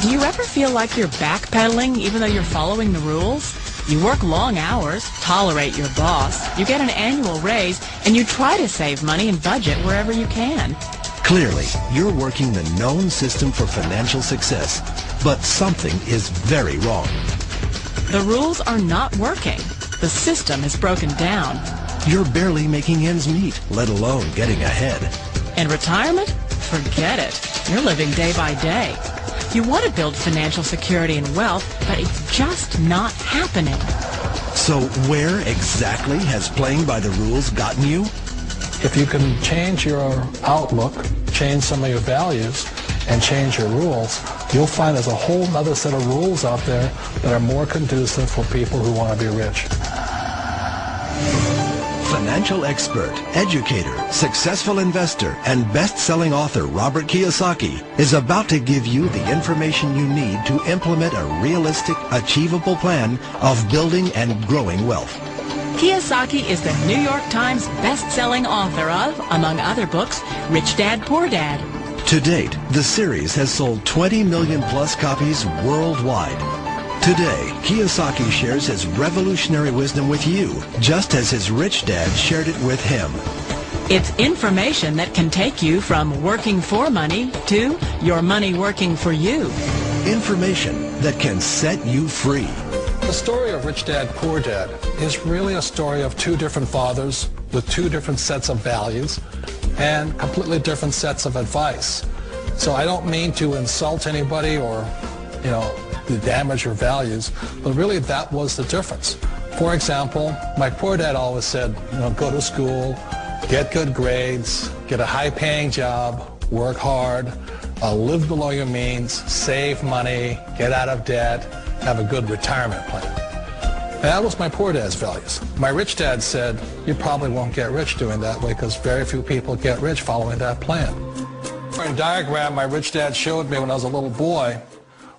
Do you ever feel like you're backpedaling even though you're following the rules? You work long hours, tolerate your boss, you get an annual raise, and you try to save money and budget wherever you can. Clearly, you're working the known system for financial success, but something is very wrong. The rules are not working. The system is broken down. You're barely making ends meet, let alone getting ahead. And retirement? Forget it. You're living day by day. You want to build financial security and wealth, but it's just not happening. So where exactly has playing by the rules gotten you? If you can change your outlook, change some of your values, and change your rules, you'll find there's a whole other set of rules out there that are more conducive for people who want to be rich. Financial expert, educator, successful investor, and best-selling author Robert Kiyosaki is about to give you the information you need to implement a realistic, achievable plan of building and growing wealth. Kiyosaki is the New York Times best-selling author of, among other books, Rich Dad, Poor Dad. To date, the series has sold 20 million plus copies worldwide. Today, Kiyosaki shares his revolutionary wisdom with you, just as his rich dad shared it with him. It's information that can take you from working for money to your money working for you. Information that can set you free. The story of Rich Dad, Poor Dad is really a story of two different fathers with two different sets of values and completely different sets of advice. So I don't mean to insult anybody or, to damage your values, but really that was the difference. For example, my poor dad always said, go to school, get good grades, get a high-paying job, work hard, live below your means, save money, get out of debt, have a good retirement plan. That was my poor dad's values. My rich dad said, you probably won't get rich doing that way because very few people get rich following that plan. A diagram my rich dad showed me when I was a little boy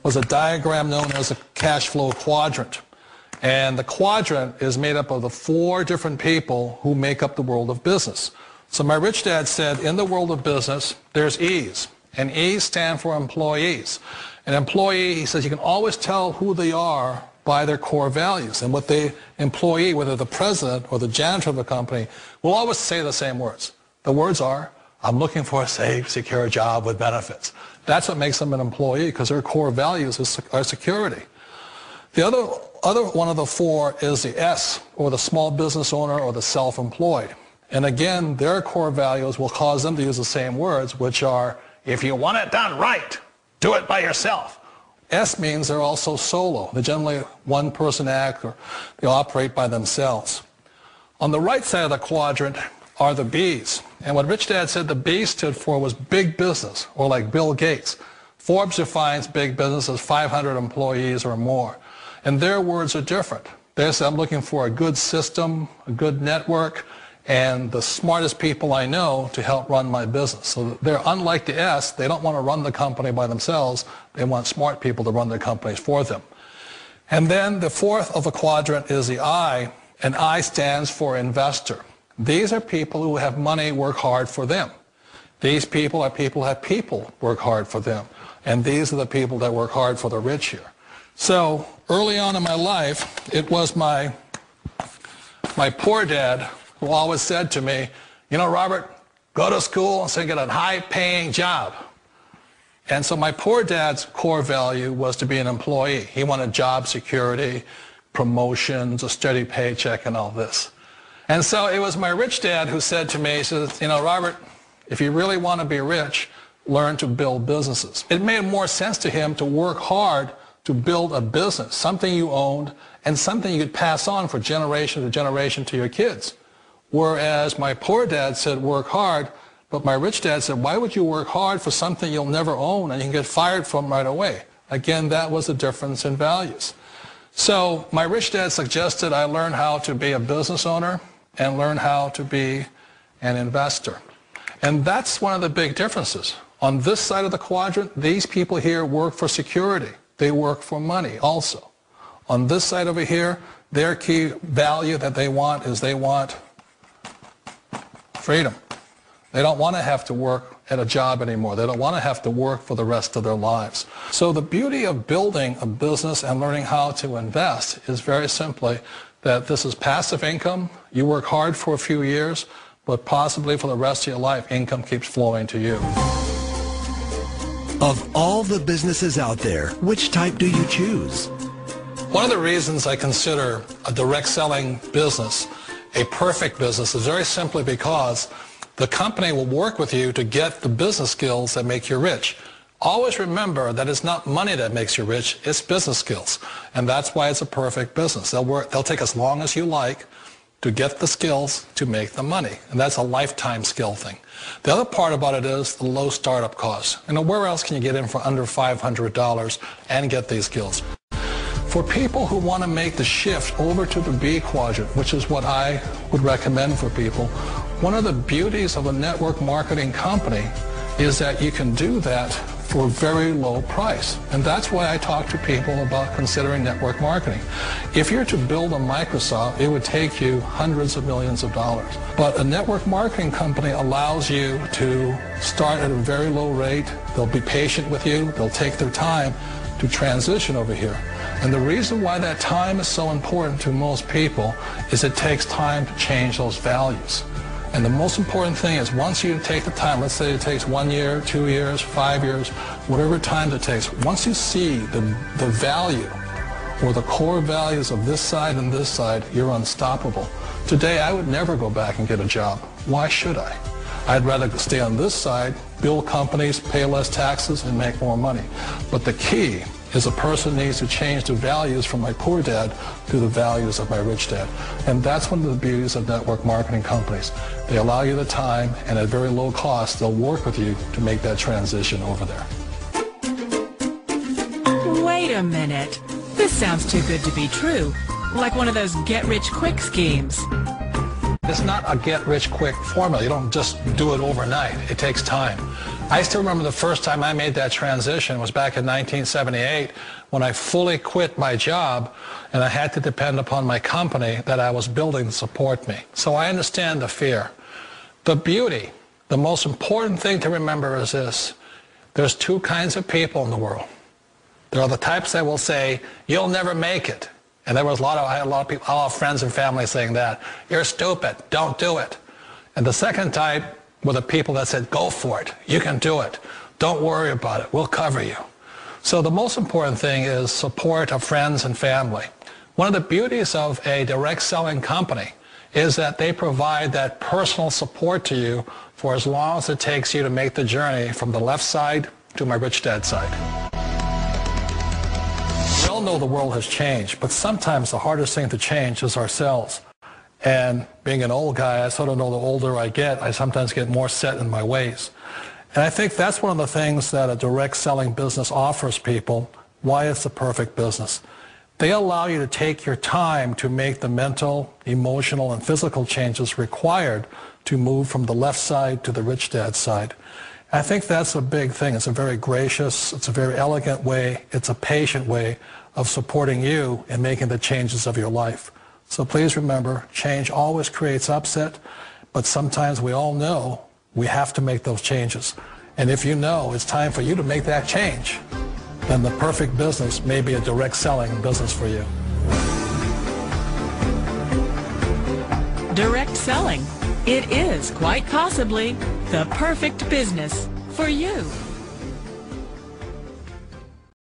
was a diagram known as a cash flow quadrant. And the quadrant is made up of the four different people who make up the world of business. So my rich dad said, in the world of business, there's E's. And E's stand for employees. An employee, he says, you can always tell who they are by their core values. And what the employee, whether the president or the janitor of the company, will always say the same words. The words are, I'm looking for a safe, secure job with benefits. That's what makes them an employee, because their core values are security. The other one of the four is the S, or the small business owner or the self-employed. And again, their core values will cause them to use the same words, which are, if you want it done right, do it by yourself. S means they're also solo. They're generally one-person act, or they operate by themselves. On the right side of the quadrant are the B's. And what Rich Dad said the B stood for was big business, or like Bill Gates. Forbes defines big business as 500 employees or more. And their words are different. They say, I'm looking for a good system, a good network, and the smartest people I know to help run my business. So they're unlike the S. They don't want to run the company by themselves. They want smart people to run their companies for them. And then the fourth of the quadrant is the I, and I stands for investor. These are people who have money work hard for them. These people are people who have people work hard for them. And these are the people that work hard for the rich here. So early on in my life, it was my poor dad who always said to me, Robert, go to school and get a high-paying job. And so my poor dad's core value was to be an employee. He wanted job security, promotions, a steady paycheck, and all this. And so it was my rich dad who said to me, he says, Robert, if you really want to be rich, learn to build businesses. It made more sense to him to work hard to build a business, something you owned, and something you could pass on for generation to generation to your kids. Whereas my poor dad said work hard, but my rich dad said, why would you work hard for something you'll never own and you can get fired from right away? Again, that was the difference in values. So my rich dad suggested I learn how to be a business owner and learn how to be an investor. And that's one of the big differences. On this side of the quadrant, these people here work for security. They work for money also. On this side over here, their key value that they want is they want freedom. They don't want to have to work at a job anymore. They don't want to have to work for the rest of their lives. So the beauty of building a business and learning how to invest is very simply that this is passive income. You work hard for a few years, but possibly for the rest of your life, income keeps flowing to you. Of all the businesses out there, which type do you choose? One of the reasons I consider a direct selling business a perfect business is very simply because the company will work with you to get the business skills that make you rich. Always remember that it's not money that makes you rich, it's business skills. And that's why it's a perfect business. They'll take as long as you like to get the skills to make the money. And that's a lifetime skill thing. The other part about it is the low startup costs. Where else can you get in for under $500 and get these skills? For people who want to make the shift over to the B quadrant, which is what I would recommend for people, one of the beauties of a network marketing company is that you can do that for a very low price. And that's why I talk to people about considering network marketing. If you're to build a Microsoft, it would take you hundreds of millions of dollars. But a network marketing company allows you to start at a very low rate. They'll be patient with you. They'll take their time to transition over here. And the reason why that time is so important to most people is it takes time to change those values. And the most important thing is once you take the time, let's say it takes 1 year, 2 years, 5 years, whatever time it takes, once you see the value or the core values of this side and this side, you're unstoppable. Today, I would never go back and get a job. Why should I? I'd rather stay on this side, build companies, pay less taxes, and make more money. But the key is a person needs to change the values from my poor dad to the values of my rich dad. And that's one of the beauties of network marketing companies. They allow you the time, and at very low cost, they'll work with you to make that transition over there. Wait a minute. This sounds too good to be true. Like one of those get-rich-quick schemes. It's not a get-rich-quick formula. You don't just do it overnight. It takes time. I still remember the first time I made that transition was back in 1978 when I fully quit my job and I had to depend upon my company that I was building to support me. So I understand the fear. The beauty, the most important thing to remember is this. There's two kinds of people in the world. There are the types that will say, you'll never make it. And I had a lot of people, a lot of friends and family saying that. You're stupid, don't do it. And the second type were the people that said, go for it, you can do it. Don't worry about it, we'll cover you. So the most important thing is support of friends and family. One of the beauties of a direct selling company is that they provide that personal support to you for as long as it takes you to make the journey from the left side to my rich dad side. We all know the world has changed, but sometimes the hardest thing to change is ourselves. And being an old guy, I sort of know the older I get, I sometimes get more set in my ways. And I think that's one of the things that a direct selling business offers people, why it's the perfect business. They allow you to take your time to make the mental, emotional, and physical changes required to move from the left side to the rich dad side. I think that's a big thing. It's a very gracious, it's a very elegant way, it's a patient way of supporting you in making the changes of your life. So please remember, change always creates upset, but sometimes we all know we have to make those changes. And if you know it's time for you to make that change, then the perfect business may be a direct selling business for you. Direct selling. It is quite possibly the perfect business for you.